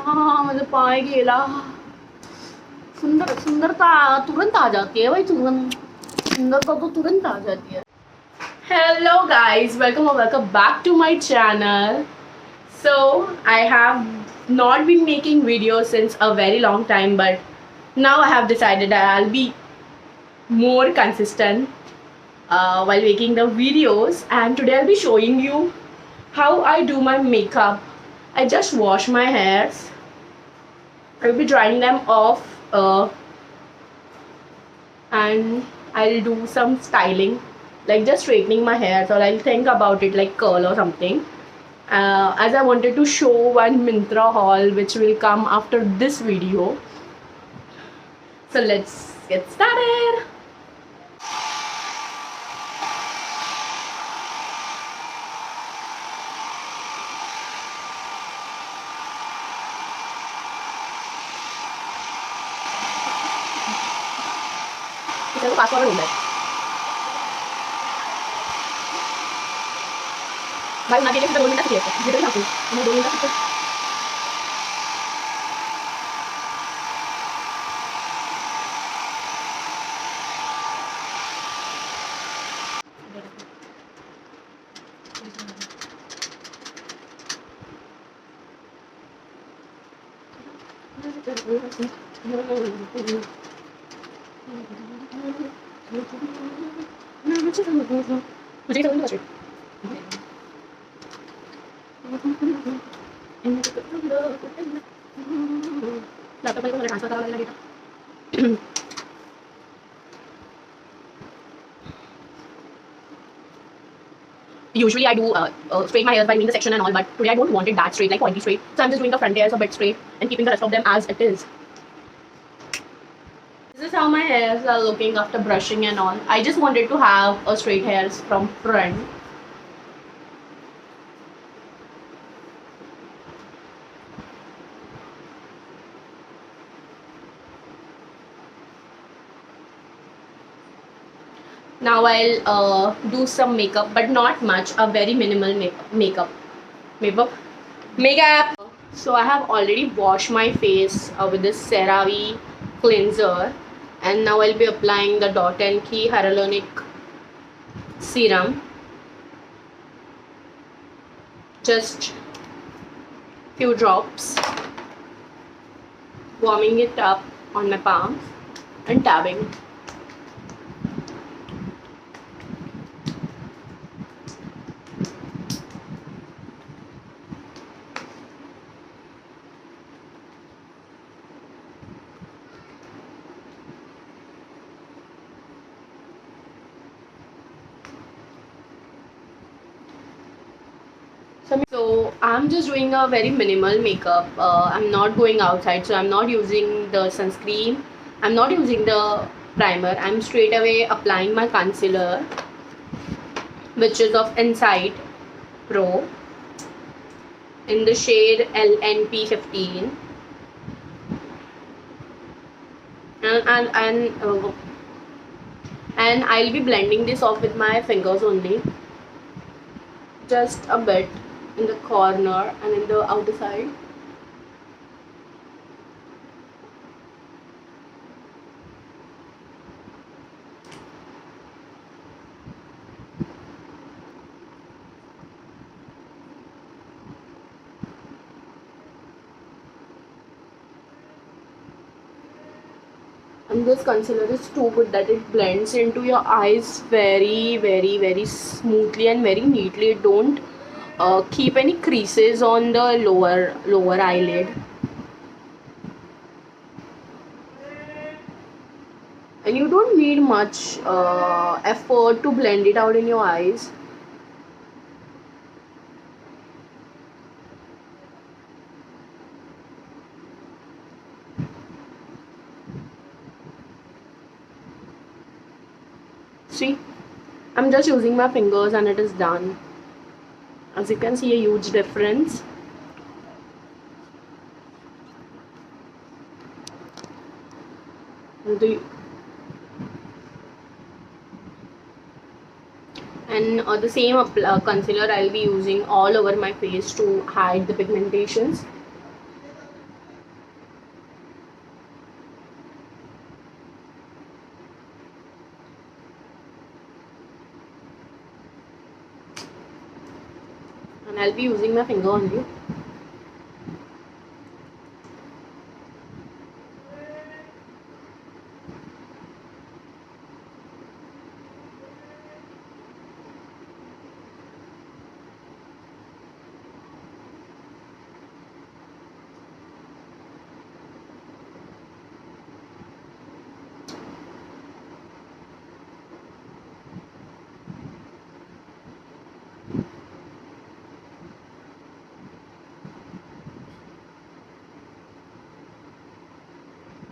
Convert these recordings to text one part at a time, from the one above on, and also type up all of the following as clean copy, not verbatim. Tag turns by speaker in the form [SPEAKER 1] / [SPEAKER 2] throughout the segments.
[SPEAKER 1] माझा पाय गेला. सुंदरता तुरंत आ जाती है भाई, सुंदरता तो तुरंत आ जाती है. Hello guys, welcome back to my channel. So I have not been making videos since a very long time, but now I have decided that I'll be more consistent while making the videos, and today I'll be showing you how I do my makeup. I just wash my hairs. I'll be drying them off and I'll do some styling, like just straightening my hair, or I'll think about it like curl or something. As I wanted to show one Myntra haul which will come after this video. So let's get started. इसको password ढूंढना है भाई. ना के लिए 2 minute चाहिए तो ये तो मैं 2 मिनट मुझे समझ नहीं. लैपटॉप में ट्रांसफर करा लगेगा. Usually I do straight my hairs by doing the section and all, but today I don't want it that straight, like pointy straight. So I'm just doing the front hairs a bit straight and keeping the rest of them as it is. This is how my hairs are looking after brushing and all. I just wanted to have a straight hairs from front. Now I'll do some makeup, but not much, a very minimal makeup. So I have already washed my face with this CeraVe cleanser, and now I'll be applying the Dot & Key Hyaluronic Serum. Just few drops, warming it up on my palms and tabbing. So I'm just doing a very minimal makeup. I'm not going outside, so I'm not using the sunscreen. I'm not using the primer. I'm straight away applying my concealer, which is of Insight Pro in the shade LNP15. And I'll be blending this off with my fingers only, just a bit in the corner and in the outer side. And this concealer is too good that it blends into your eyes very smoothly and very neatly. It don't keep any creases on the lower eyelid. And you don't need much effort to blend it out in your eyes. See, I'm just using my fingers and it is done. As you can see, a huge difference. And the same concealer I'll be using all over my face to hide the pigmentations. I'll be using my finger only.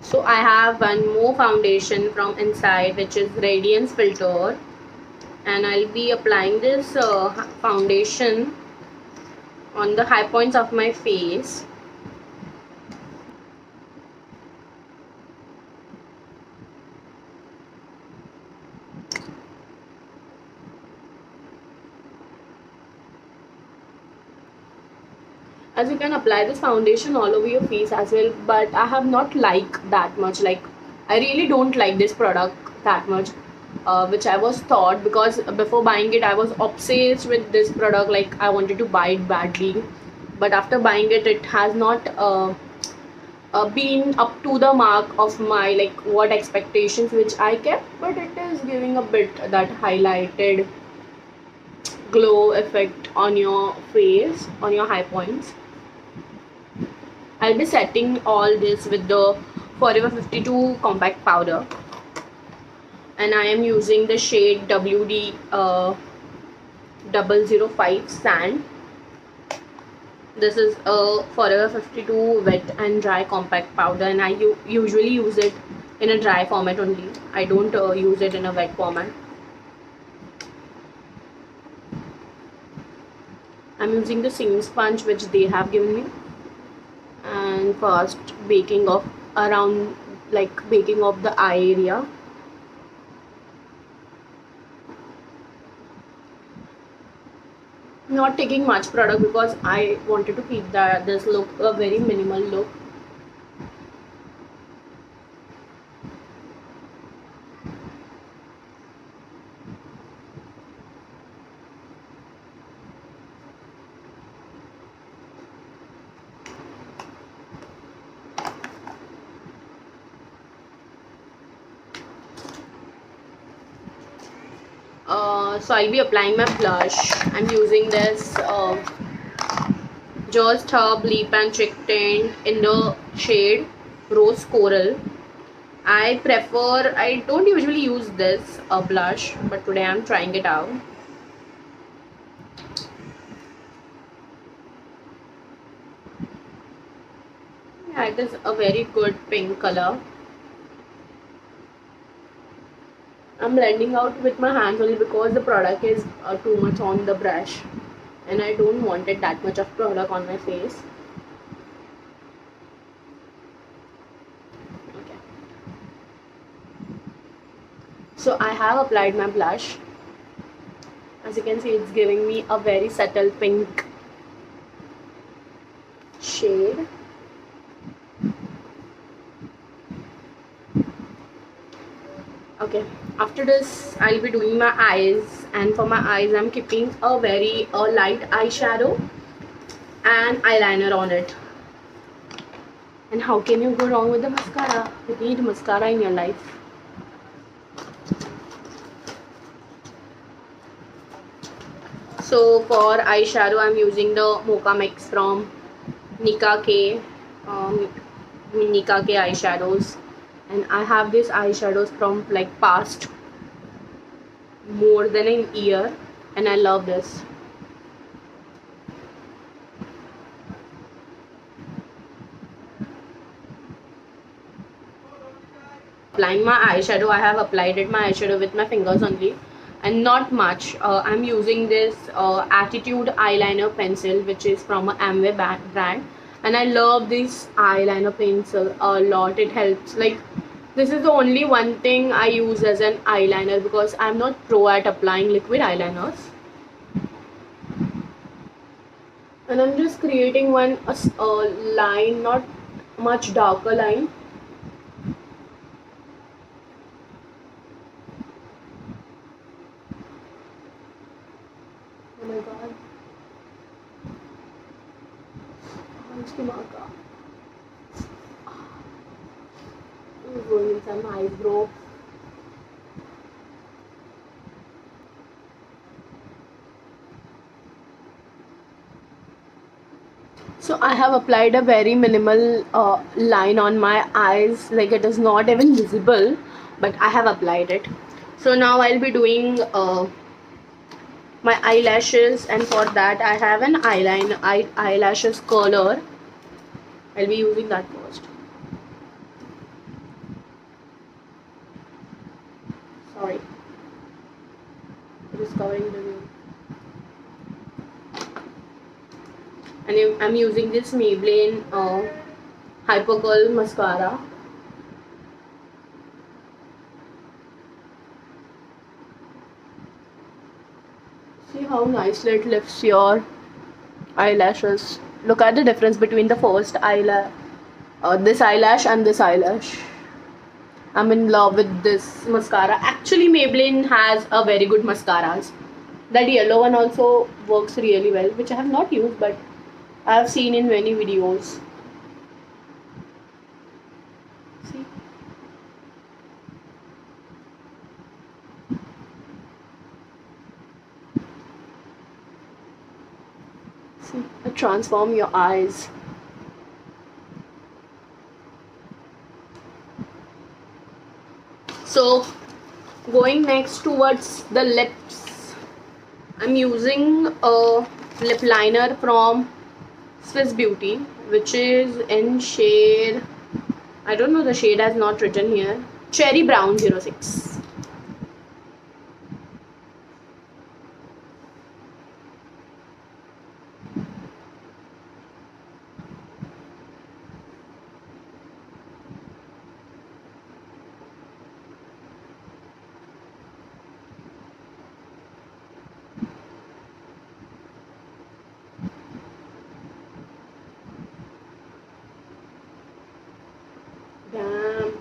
[SPEAKER 1] So I have one more foundation from inside, which is Radiance Filter, and I'll be applying this foundation on the high points of my face. As you can apply this foundation all over your face as well, but I have not liked that much. Like, I really don't like this product that much, which I was thought, because before buying it I was obsessed with this product. Like, I wanted to buy it badly, but after buying it, it has not been up to the mark of my, like, what expectations which I kept. But it is giving a bit that highlighted glow effect on your face, on your high points. I'll be setting all this with the Forever 52 compact powder, and I am using the shade WD 005 Sand. This is a Forever 52 wet and dry compact powder, and I usually use it in a dry format only. I don't use it in a wet format. I'm using the same sponge which they have given me, and first baking off around, like, baking off the eye area. Not taking much product because I wanted to keep this look a very minimal look. So I'll be applying my blush. I'm using this Just Herb Lip and Cheek Tint in the shade Rose Coral. I don't usually use this blush, but today I'm trying it out. Yeah, it is a very good pink color. I'm blending out with my hands only because the product is too much on the brush, and I don't wanted that much of product on my face. Okay. So I have applied my blush. As you can see, it's giving me a very subtle pink shade. Okay, after this I'll be doing my eyes, and for my eyes I'm keeping a very light eyeshadow and eyeliner on it. And how can you go wrong with the mascara? You need mascara in your life. So for eyeshadow I'm using the Mocha Mix from Nika K, Nika K eyeshadows. And I have these eyeshadows from, like, past more than an year, and I love this. Applying my eyeshadow, I have applied my eyeshadow with my fingers only, and not much. I'm using this Attitude eyeliner pencil, which is from a Amway brand, and I love this eyeliner pencil a lot. It helps, like, this is the only one thing I use as an eyeliner, because I'm not pro at applying liquid eyeliners. And I'm just creating one line, not much darker line. Oh my god. उसकी माँ का going inside my eyebrow. So I have applied a very minimal line on my eyes, like it is not even visible, but I have applied it. So now I'll be doing my eyelashes, and for that I have an eyelashes curler. I'll be using that first. Sorry, it is covering the view. And I'm using this Maybelline Hyper Curl mascara. See how nicely it lifts your eyelashes. Look at the difference between the first eyelash, this eyelash and this eyelash. I'm in love with this mascara. Actually, Maybelline has a very good mascaras. That yellow one also works really well, which I have not used, but I have seen in many videos. See? See, it transforms your eyes. So, going next towards the lips, I'm using a lip liner from Swiss Beauty, which is in shade, I don't know, the shade has not written here, Cherry Brown 06. Damn.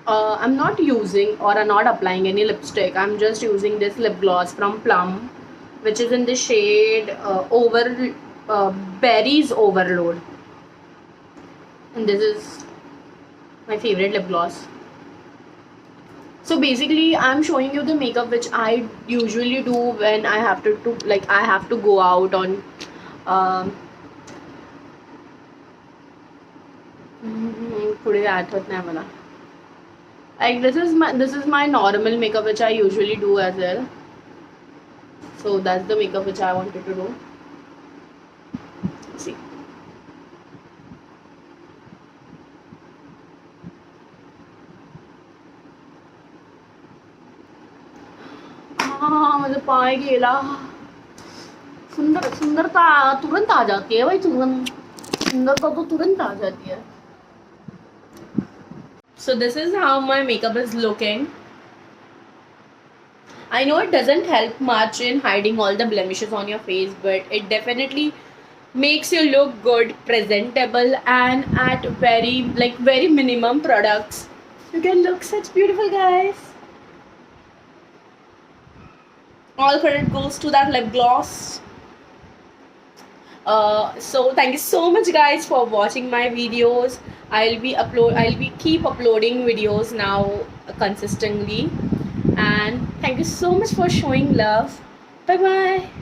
[SPEAKER 1] I'm not using or I'm not applying any lipstick. I'm just using this lip gloss from Plum, which is in the shade Berries Overload. And this is my favorite lip gloss. So basically, I'm showing you the makeup which I usually do when I have to go out on. पुढे आठवत नाही मला. Like this is my normal makeup which I usually do as well. So that's the makeup which I wanted to do. See. मुझे पाए गेला. सुंदरता तुरंत आ जाती है भाई, सुंदरता तो तुरंत आ जाती है. So this is how my makeup is looking. I know it doesn't help much in hiding all the blemishes on your face, but it definitely makes you look good, presentable, and at very minimum products you can look such beautiful, guys. All credit goes to that lip gloss. So thank you so much, guys, for watching my videos. I'll be keep uploading videos now consistently, and thank you so much for showing love. Bye bye.